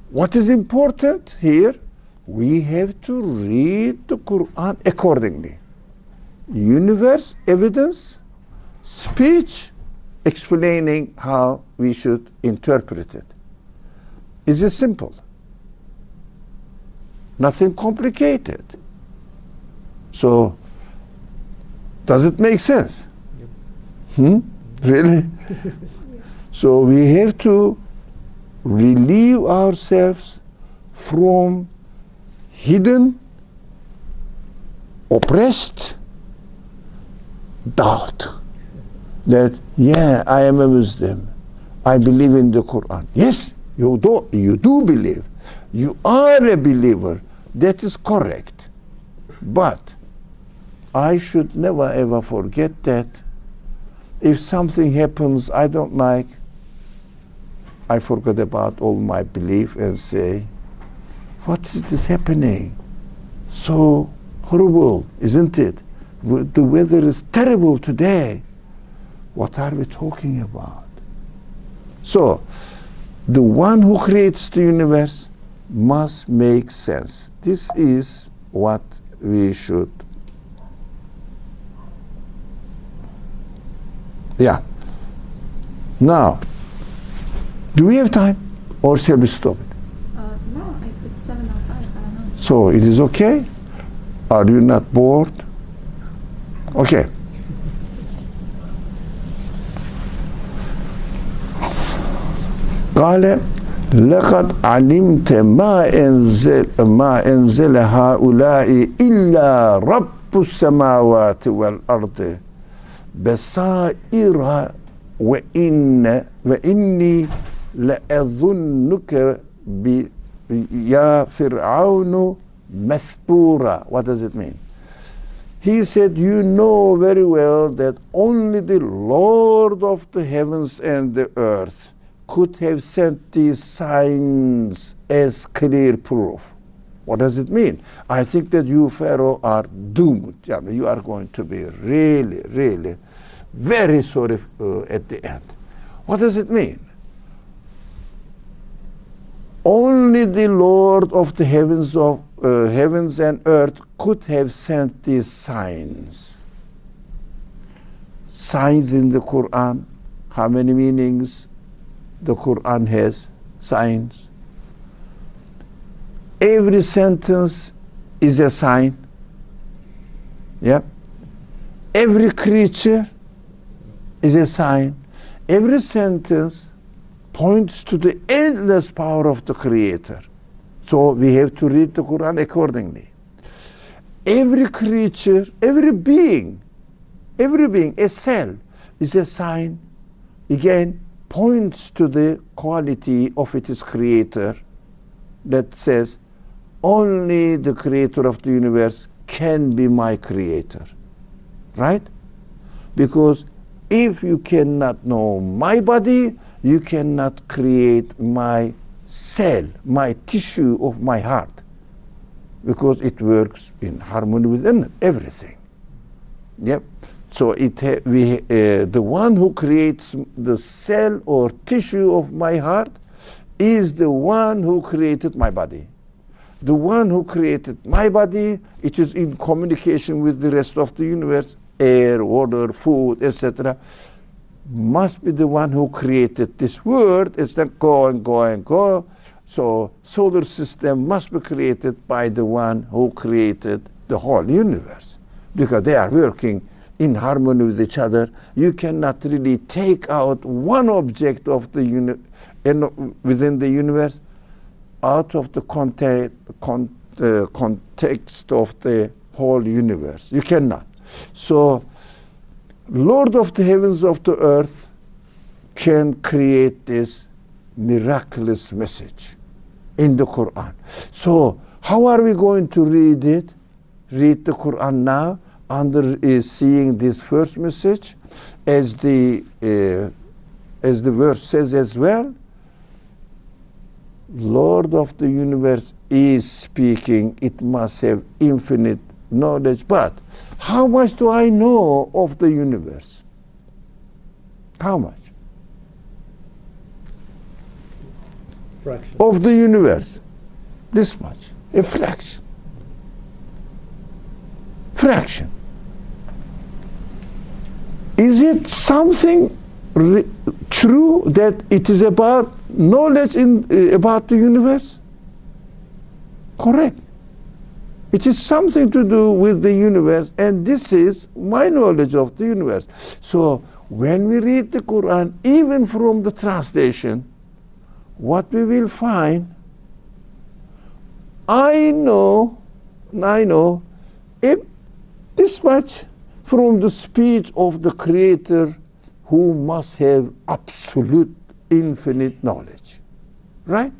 what is important here? We have to read the Qur'an accordingly. Universe, evidence, speech, explaining how we should interpret it. Is it simple? Nothing complicated. So, does it make sense? Yep. Really? So we have to relieve ourselves from hidden, oppressed doubt. That, yeah, I am a Muslim. I believe in the Qur'an. Yes, you do believe. You are a believer. That is correct. But I should never ever forget that if something happens I don't like, I forget about all my belief and say, what is this happening? So horrible, isn't it? The weather is terrible today. What are we talking about? So, the one who creates the universe must make sense. This is what we should. Yeah. Now, do we have time, or shall we stop it? No, it's 7:05. I don't know. So it is okay? Are you not bored? Okay. قال لقد علمت ما أنزل هؤلاء إلا رب السماوات والأرض بصائر وإني لأظنك يا فرعون مثبورا. What does it mean? He said, you know very well that only the Lord of the heavens and the earth could have sent these signs as clear proof. What does it mean? I think that you, Pharaoh, are doomed. You are going to be really, really very sorry at the end. What does it mean? Only the Lord of the heavens and earth could have sent these signs. Signs in the Qur'an. How many meanings the Qur'an has? Signs. Every sentence is a sign. Yeah. Every creature is a sign. Every sentence points to the endless power of the Creator. So we have to read the Quran accordingly. Every creature, every being, a cell is a sign, again, points to the quality of its Creator that says, only the Creator of the universe can be my Creator. Right? Because if you cannot know my body, you cannot create my cell, my tissue of my heart, because it works in harmony with everything. Yep. So the one who creates the cell or tissue of my heart is the one who created my body. the one who created my body, it is in communication with the rest of the universe, air, water, food, etc., must be the one who created this world. It's not go and go and go. So solar system must be created by the one who created the whole universe, because they are working in harmony with each other. You cannot really take out one object of the within the universe out of the context of the whole universe. You cannot. So Lord of the heavens, of the earth, can create this miraculous message in the Qur'an. So how are we going to read it? Read the Qur'an now under seeing this first message, as the verse says as well. Lord of the universe is speaking. It must have infinite knowledge. But how much do I know of the universe? How much? Fraction. Of the universe? This much. A fraction. Fraction. Is it something true that it is about knowledge about the universe? Correct. It is something to do with the universe, and this is my knowledge of the universe. So when we read the Quran, even from the translation, what we will find, I know if this much from the speech of the Creator, who must have absolute infinite knowledge, right?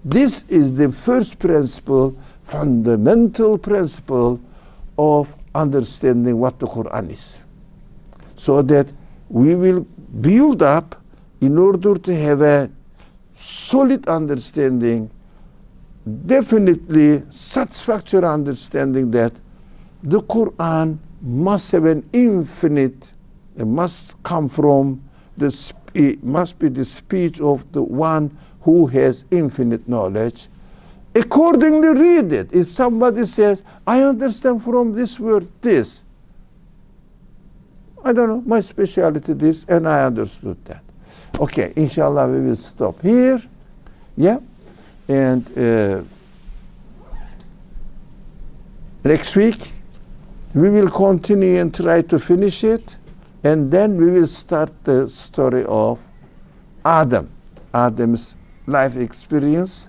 This is the first principle, fundamental principle of understanding what the Quran is, so that we will build up in order to have a solid understanding, definitely satisfactory understanding that the Quran must have an infinite, it must come from it must be the speech of the one who has infinite knowledge. Accordingly read it. If somebody says, I understand from this word this, I don't know, my specialty this, and I understood that. Okay, inshallah we will stop here. Yeah, and next week we will continue and try to finish it, and then we will start the story of Adam's life experience,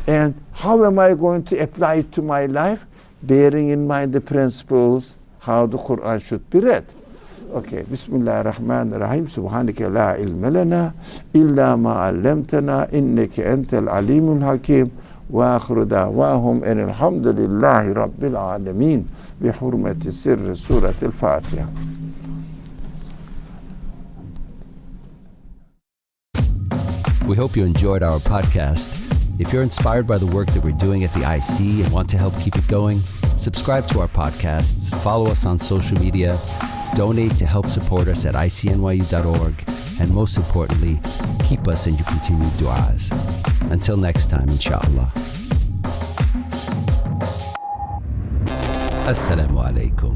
and how am I going to apply it to my life, bearing in mind the principles how the Quran should be read. Okay, Bismillah ar-Rahman ar-Rahim, Subhanaka la ilma lana illa ma 'allamtana innaka antal alimul hakim, wa akhiru da'wahum and alhamdulillahi rabbil alamin bi hurmati sirr surat al-Fatiha. We hope you enjoyed our podcast. If you're inspired by the work that we're doing at the IC and want to help keep it going, subscribe to our podcasts, follow us on social media, donate to help support us at icnyu.org, and most importantly, keep us in your continued du'as. Until next time, inshallah. Assalamu alaikum.